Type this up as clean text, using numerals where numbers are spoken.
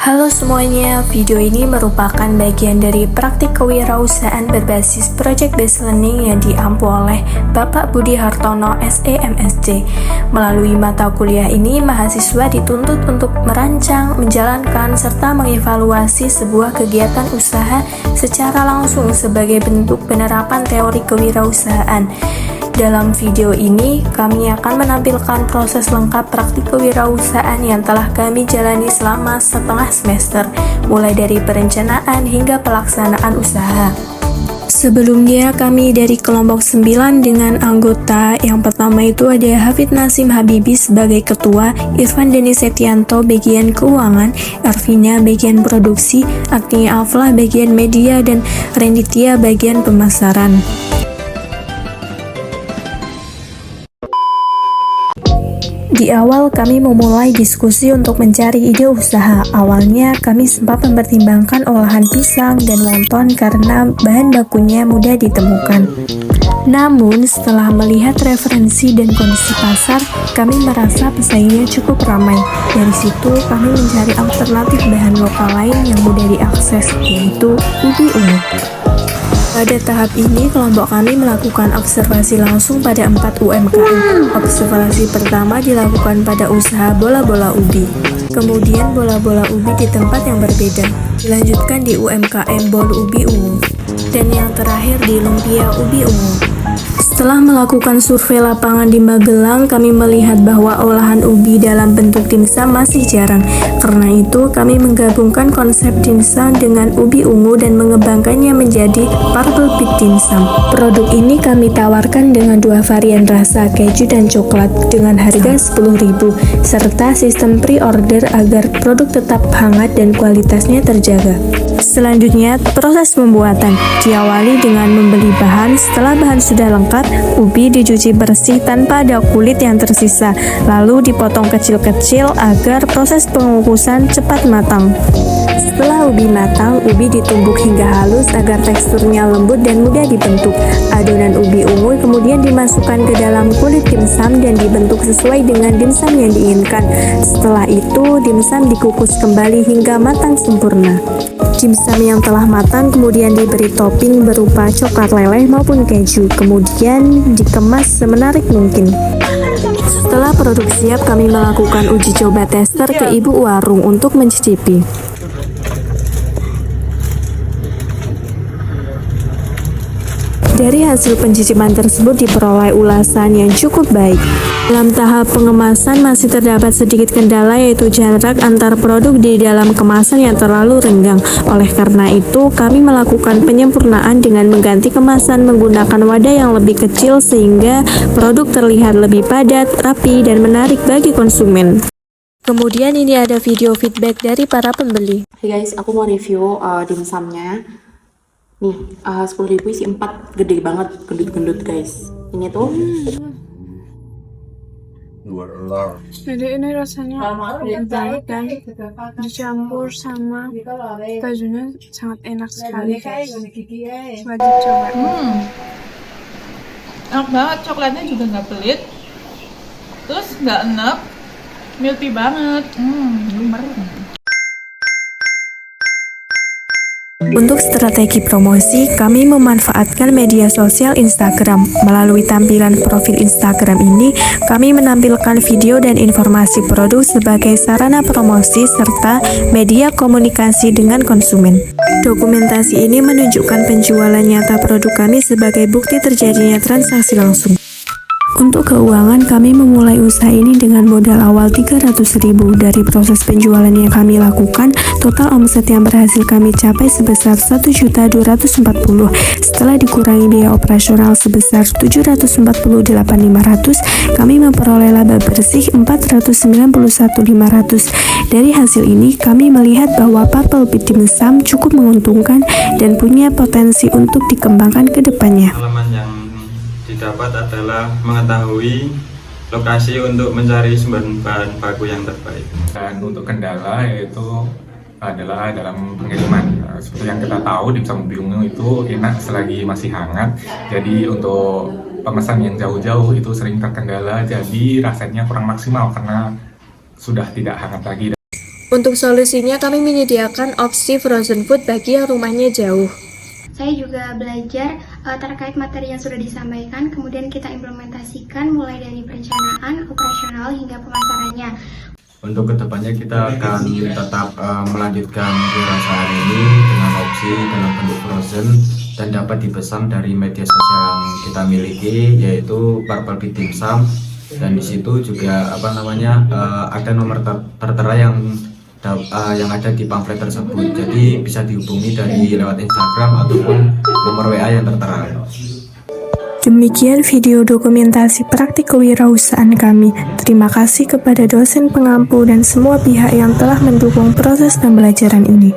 Halo semuanya, video ini merupakan bagian dari praktik kewirausahaan berbasis Project Based Learning yang diampu oleh Bapak Budi Hartono SEMSC. Melalui mata kuliah ini, mahasiswa dituntut untuk merancang, menjalankan, serta mengevaluasi sebuah kegiatan usaha secara langsung sebagai bentuk penerapan teori kewirausahaan. Dalam video ini, kami akan menampilkan proses lengkap praktik kewirausahaan yang telah kami jalani selama setengah semester, mulai dari perencanaan hingga pelaksanaan usaha. Sebelumnya, kami dari kelompok 9 dengan anggota. Yang pertama itu ada Hafid Nasim Habibi sebagai ketua, Irfan Deni Setianto bagian keuangan, Arvina bagian produksi, Agni Aflah bagian media, dan Renditia bagian pemasaran. Di awal kami memulai diskusi untuk mencari ide usaha. Awalnya kami sempat mempertimbangkan olahan pisang dan wonton karena bahan bakunya mudah ditemukan. Namun setelah melihat referensi dan kondisi pasar, kami merasa pesaingnya cukup ramai. Dari situ kami mencari alternatif bahan lokal lain yang mudah diakses, yaitu ubi ungu. Pada tahap ini, kelompok kami melakukan observasi langsung pada 4 UMKM. Observasi pertama dilakukan pada usaha bola-bola ubi. Kemudian bola-bola ubi di tempat yang berbeda. Dilanjutkan di UMKM bol ubi ungu. Dan yang terakhir di lumpia ubi ungu. Setelah melakukan survei lapangan di Magelang, kami melihat bahwa olahan ubi dalam bentuk dimsum masih jarang. Karena itu, kami menggabungkan konsep dimsum dengan ubi ungu dan mengembangkannya menjadi Purple Bit Dimsum. Produk ini kami tawarkan dengan 2 varian rasa, keju dan coklat, dengan harga 10.000, serta sistem pre-order agar produk tetap hangat dan kualitasnya terjaga. Selanjutnya, proses pembuatan diawali dengan membeli bahan. Setelah bahan sudah lengkap, ubi dicuci bersih tanpa ada kulit yang tersisa, lalu dipotong kecil-kecil agar proses pengukusan cepat matang. Setelah ubi matang, ubi ditumbuk hingga halus agar teksturnya lembut dan mudah dibentuk. Adonan ubi ungu kemudian dimasukkan ke dalam kulit dimsum dan dibentuk sesuai dengan dimsum yang diinginkan. Setelah itu, dimsum dikukus kembali hingga matang sempurna. Dimsum yang telah matang kemudian diberi topping berupa coklat leleh maupun keju, kemudian dikemas semenarik mungkin. Setelah produk siap, kami melakukan uji coba tester ke ibu warung untuk mencicipi. Dari hasil pencicipan tersebut diperoleh ulasan yang cukup baik. Dalam tahap pengemasan masih terdapat sedikit kendala, yaitu jarak antar produk di dalam kemasan yang terlalu renggang. Oleh karena itu, kami melakukan penyempurnaan dengan mengganti kemasan menggunakan wadah yang lebih kecil sehingga produk terlihat lebih padat, rapi, dan menarik bagi konsumen. Kemudian ini ada video feedback dari para pembeli. Hey guys, aku mau review dimsumnya. Nih, 10.000 isi 4, gede banget, gendut-gendut guys. Ini tuh Jadi ini rasanya baik dan dicampur sama kejunya sangat enak sekali guys. Wajib coba. Enak banget, coklatnya juga nggak pelit, terus nggak enak, milky banget. Untuk strategi promosi, kami memanfaatkan media sosial Instagram. Melalui tampilan profil Instagram ini, kami menampilkan video dan informasi produk sebagai sarana promosi serta media komunikasi dengan konsumen. Dokumentasi ini menunjukkan penjualan nyata produk kami sebagai bukti terjadinya transaksi langsung. Untuk keuangan, kami memulai usaha ini dengan modal awal 300.000. Dari proses penjualan yang kami lakukan, total omset yang berhasil kami capai sebesar 1.240.000. Setelah dikurangi biaya operasional sebesar 748.500, kami memperoleh laba bersih 491.500. Dari hasil ini, kami melihat bahwa Purple Bit Dimsum cukup menguntungkan dan punya potensi untuk dikembangkan ke depannya. Didapat adalah mengetahui lokasi untuk mencari sumber bahan baku yang terbaik. Dan untuk kendala yaitu adalah dalam pengiriman. Seperti yang kita tahu, dimsum ubi ungu itu enak selagi masih hangat. Jadi untuk pemesan yang jauh-jauh itu sering terkendala, jadi rasanya kurang maksimal karena sudah tidak hangat lagi. Untuk solusinya kami menyediakan opsi frozen food bagi yang rumahnya jauh. Saya juga belajar terkait materi yang sudah disampaikan, kemudian kita implementasikan mulai dari perencanaan, operasional, hingga pemasarannya. Untuk kedepannya kita akan tetap melanjutkan kewirausahaan ini dengan opsi dalam bentuk frozen dan dapat dipesan dari media sosial yang kita miliki, yaitu Purple Bee Dimsum. Dan di situ juga ada nomor tertera yang ada di pamflet tersebut. Jadi bisa dihubungi dari lewat Instagram ataupun nomor WA yang tertera. Demikian video dokumentasi praktik kewirausahaan kami. Terima kasih kepada dosen pengampu dan semua pihak yang telah mendukung proses pembelajaran ini.